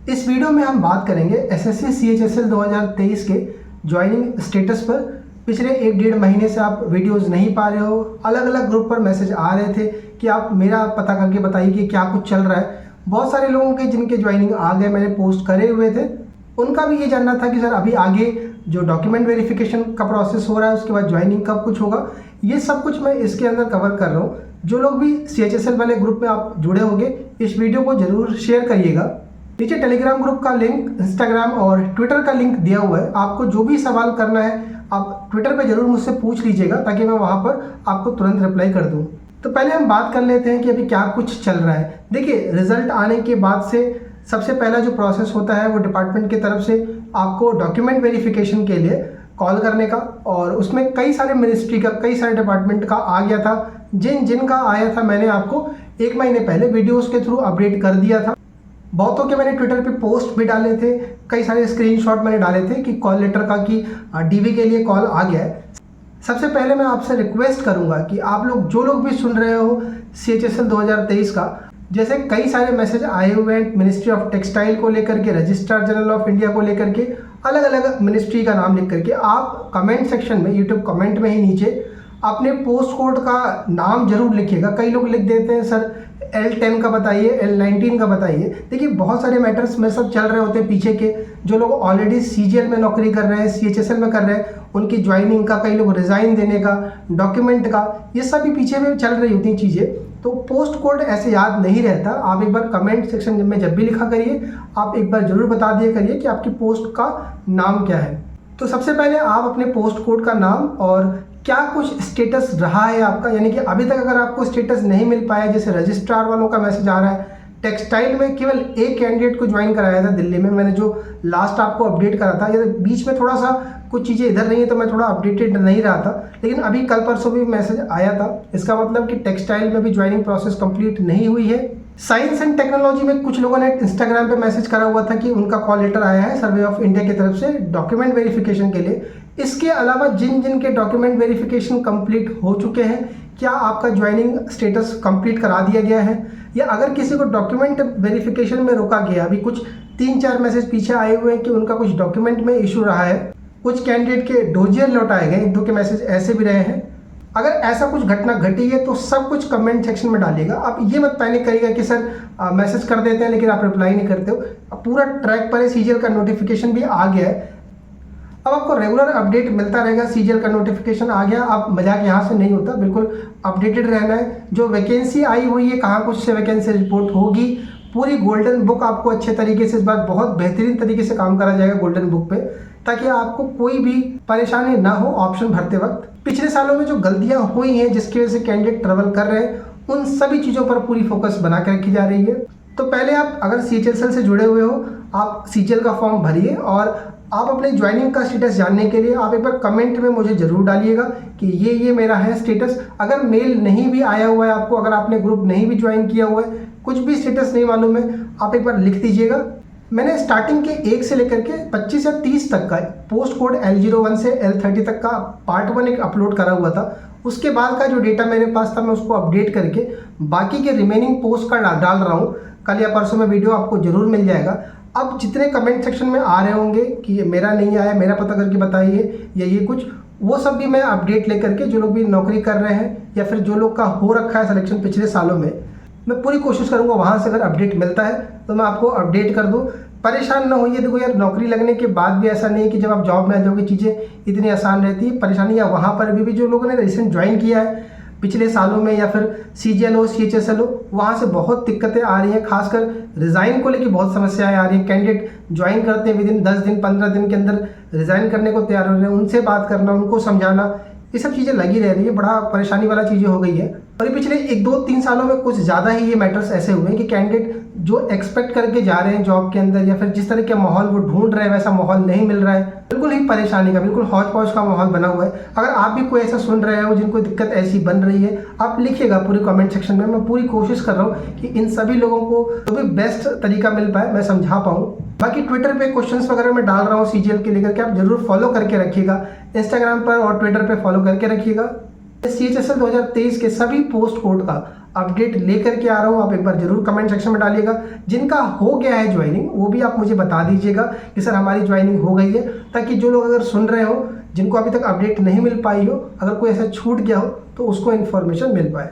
इस वीडियो में हम बात करेंगे एसएससी सीएचएसएल 2023 के ज्वाइनिंग स्टेटस पर। पिछले 1-1.5 महीने से आप वीडियोस नहीं पा रहे हो, अलग अलग ग्रुप पर मैसेज आ रहे थे कि आप मेरा पता करके बताइए कि क्या कुछ चल रहा है। बहुत सारे लोगों के जिनके ज्वाइनिंग आ गए, मैंने पोस्ट करे हुए थे, उनका भी ये जानना था कि सर अभी आगे जो डॉक्यूमेंट वेरिफिकेशन का प्रोसेस हो रहा है उसके बाद ज्वाइनिंग कब कुछ होगा। ये सब कुछ मैं इसके अंदर कवर कर रहा हूँ। जो लोग भी सीएचएसएल वाले ग्रुप में आप जुड़े होंगे, इस वीडियो को जरूर शेयर करिएगा। नीचे टेलीग्राम ग्रुप का लिंक, इंस्टाग्राम और ट्विटर का लिंक दिया हुआ है। आपको जो भी सवाल करना है आप ट्विटर पे जरूर मुझसे पूछ लीजिएगा ताकि मैं वहाँ पर आपको तुरंत रिप्लाई कर दूँ। तो पहले हम बात कर लेते हैं कि अभी क्या कुछ चल रहा है। देखिए, रिजल्ट आने के बाद से सबसे पहला जो प्रोसेस होता है वो डिपार्टमेंट की तरफ से आपको डॉक्यूमेंट वेरिफिकेशन के लिए कॉल करने का, और उसमें कई सारे मिनिस्ट्री का, कई सारे डिपार्टमेंट का आ गया था। जिनका आया था मैंने आपको 1 महीने पहले वीडियोस के थ्रू अपडेट कर दिया था। बहुतों के मैंने ट्विटर पे पोस्ट भी डाले थे, कई सारे स्क्रीनशॉट मैंने डाले थे कि कॉल लेटर का कि डीवी के लिए कॉल आ गया है। सबसे पहले मैं आपसे रिक्वेस्ट करूंगा कि आप लोग जो लोग भी सुन रहे हो सीएचएसएल 2023 का, जैसे कई सारे मैसेज आए हुए हैं मिनिस्ट्री ऑफ टेक्सटाइल को लेकर के, रजिस्ट्रार जनरल ऑफ इंडिया को लेकर के, अलग अलग मिनिस्ट्री का नाम लिख करके आप कमेंट सेक्शन में, यूट्यूब कमेंट में ही नीचे अपने पोस्ट कोड का नाम जरूर लिखिएगा। कई लोग लिख देते हैं सर L10 का बताइए, L19 का बताइए। देखिए, बहुत सारे मैटर्स में सब चल रहे होते हैं पीछे के। जो लोग ऑलरेडी सीजीएल में नौकरी कर रहे हैं, सीएचएसएल में कर रहे हैं, उनकी ज्वाइनिंग का, कई लोग रिजाइन देने का, डॉक्यूमेंट का, ये सब भी पीछे में चल रही होती हैं चीज़ें। तो पोस्ट कोड ऐसे याद नहीं रहता। आप एक बार कमेंट सेक्शन में जब भी लिखा करिए, आप एक बार जरूर बता दिया करिए कि आपकी पोस्ट का नाम क्या है। तो सबसे पहले आप अपने पोस्ट कोड का नाम और क्या कुछ स्टेटस रहा है आपका, यानी कि अभी तक अगर आपको स्टेटस नहीं मिल पाया, जैसे रजिस्ट्रार वालों का मैसेज आ रहा है, टेक्सटाइल में केवल एक कैंडिडेट को ज्वाइन कराया था दिल्ली में, मैंने जो लास्ट आपको अपडेट करा था, या बीच में थोड़ा सा कुछ चीज़ें इधर रही हैं तो मैं थोड़ा अपडेटेड नहीं रहा था, लेकिन अभी कल परसों भी मैसेज आया था। इसका मतलब कि टेक्सटाइल में भी ज्वाइनिंग प्रोसेस कंप्लीट नहीं हुई है। साइंस एंड टेक्नोलॉजी में कुछ लोगों ने इंस्टाग्राम पे मैसेज करा हुआ था कि उनका कॉल लेटर आया है सर्वे ऑफ इंडिया की तरफ से डॉक्यूमेंट वेरिफिकेशन के लिए। इसके अलावा जिन के डॉक्यूमेंट वेरिफिकेशन कंप्लीट हो चुके हैं, क्या आपका ज्वाइनिंग स्टेटस कंप्लीट करा दिया गया है, या अगर किसी को डॉक्यूमेंट वेरिफिकेशन में रोका गया, अभी कुछ 3-4 मैसेज पीछे आए हुए हैं कि उनका कुछ डॉक्यूमेंट में इशू रहा है, कुछ कैंडिडेट के डोजियर लौटाए गए, 1-2 के मैसेज ऐसे भी रहे हैं। अगर ऐसा कुछ घटना घटी है तो सब कुछ कमेंट सेक्शन में डालिएगा। आप ये मत पैनिक करिएगा कि सर मैसेज कर देते हैं लेकिन आप रिप्लाई नहीं करते हो। पूरा ट्रैक पर है, सीजीएल का नोटिफिकेशन भी आ गया है। अब आपको रेगुलर अपडेट मिलता रहेगा। सीजीएल का नोटिफिकेशन आ गया, आप मजाक यहाँ से नहीं होता, बिल्कुल अपडेटेड रहना है। जो वैकेंसी आई हुई है, कहाँ कुछ से वैकेंसी रिपोर्ट होगी, पूरी गोल्डन बुक आपको अच्छे तरीके से, इस बार बहुत बेहतरीन तरीके से काम करा जाएगा गोल्डन बुक पे, ताकि आपको कोई भी परेशानी ना हो ऑप्शन भरते वक्त। पिछले सालों में जो गलतियां हुई हैं जिसकी वजह से कैंडिडेट ट्रेवल कर रहे हैं, उन सभी चीज़ों पर पूरी फोकस बना के रखी जा रही है। तो पहले आप अगर सीएचएसएल से जुड़े हुए हो, आप सीजीएल का फॉर्म भरिए, और आप अपने ज्वाइनिंग का स्टेटस जानने के लिए आप एक बार कमेंट में मुझे जरूर डालिएगा कि ये मेरा है स्टेटस। अगर मेल नहीं भी आया हुआ है आपको, अगर आपने ग्रुप नहीं भी ज्वाइन किया हुआ है, कुछ भी स्टेटस नहीं मालूम है, आप एक बार लिख दीजिएगा। मैंने स्टार्टिंग के 1 से लेकर के 25 या 30 तक का पोस्ट कोड L01 से L30 तक का पार्ट 1 एक अपलोड करा हुआ था। उसके बाद का जो डेटा मेरे पास था मैं उसको अपडेट करके बाकी के रिमेनिंग पोस्ट का डाल रहा हूँ। कल या परसों में वीडियो आपको जरूर मिल जाएगा। अब जितने कमेंट सेक्शन में आ रहे होंगे कि ये मेरा नहीं आया, मेरा पता करके बताइए, या ये कुछ, वो सब भी मैं अपडेट लेकर के, जो लोग भी नौकरी कर रहे हैं या फिर जो लोग का हो रखा है सिलेक्शन पिछले सालों में, मैं पूरी कोशिश करूंगा वहां से अगर अपडेट मिलता है तो मैं आपको अपडेट कर दूं। परेशान ना होइए। देखो यार, नौकरी लगने के बाद भी ऐसा नहीं है कि जब आप जॉब में आ जाओगे चीज़ें इतनी आसान रहती है। परेशानियाँ वहाँ पर भी जो लोगों ने रिसेंट ज्वाइन किया है पिछले सालों में, या फिर सीजीएल हो, सीएचएसएल हो, वहाँ से बहुत दिक्कतें आ रही हैं। खासकर रिज़ाइन को लेकर बहुत समस्याएं आ रही हैं। कैंडिडेट ज्वाइन करते हैं, विदिन 10 दिन 15 दिन के अंदर रिज़ाइन करने को तैयार हो रहे हैं। उनसे बात करना, उनको समझाना, ये सब चीज़ें लगी रह रही है। बड़ा परेशानी वाला चीज़ें हो गई है। और ये पिछले 1-2-3 सालों में कुछ ज़्यादा ही ये मैटर्स ऐसे हुए हैं कि कैंडिडेट जो एक्सपेक्ट करके जा रहे हैं जॉब के अंदर, या फिर जिस तरह का माहौल वो ढूंढ रहे हैं वैसा माहौल नहीं मिल रहा है। बिल्कुल ही परेशानी का, बिल्कुल हौच पौच का माहौल बना हुआ है। अगर आप भी कोई ऐसा सुन रहे हो जिनको दिक्कत ऐसी बन रही है, आप लिखिएगा पूरी कमेंट सेक्शन में। मैं पूरी कोशिश कर रहा हूँ कि इन सभी लोगों को जो भी बेस्ट तरीका मिल पाए मैं समझा पाऊँ। बाकी ट्विटर पे क्वेश्चंस वगैरह मैं डाल रहा हूँ सीजीएल के लेकर के, आप जरूर फॉलो करके रखिएगा। इंस्टाग्राम पर और ट्विटर पे फॉलो करके रखिएगा। सीएचएसएल 2023 के सभी पोस्ट कोड का अपडेट लेकर के आ रहा हूँ, आप एक बार जरूर कमेंट सेक्शन में डालिएगा। जिनका हो गया है ज्वाइनिंग वो भी आप मुझे बता दीजिएगा कि सर हमारी ज्वाइनिंग हो गई है, ताकि जो लोग अगर सुन रहे हो जिनको अभी तक अपडेट नहीं मिल पाई हो, अगर कोई ऐसा छूट गया हो तो उसको इन्फॉर्मेशन मिल पाए।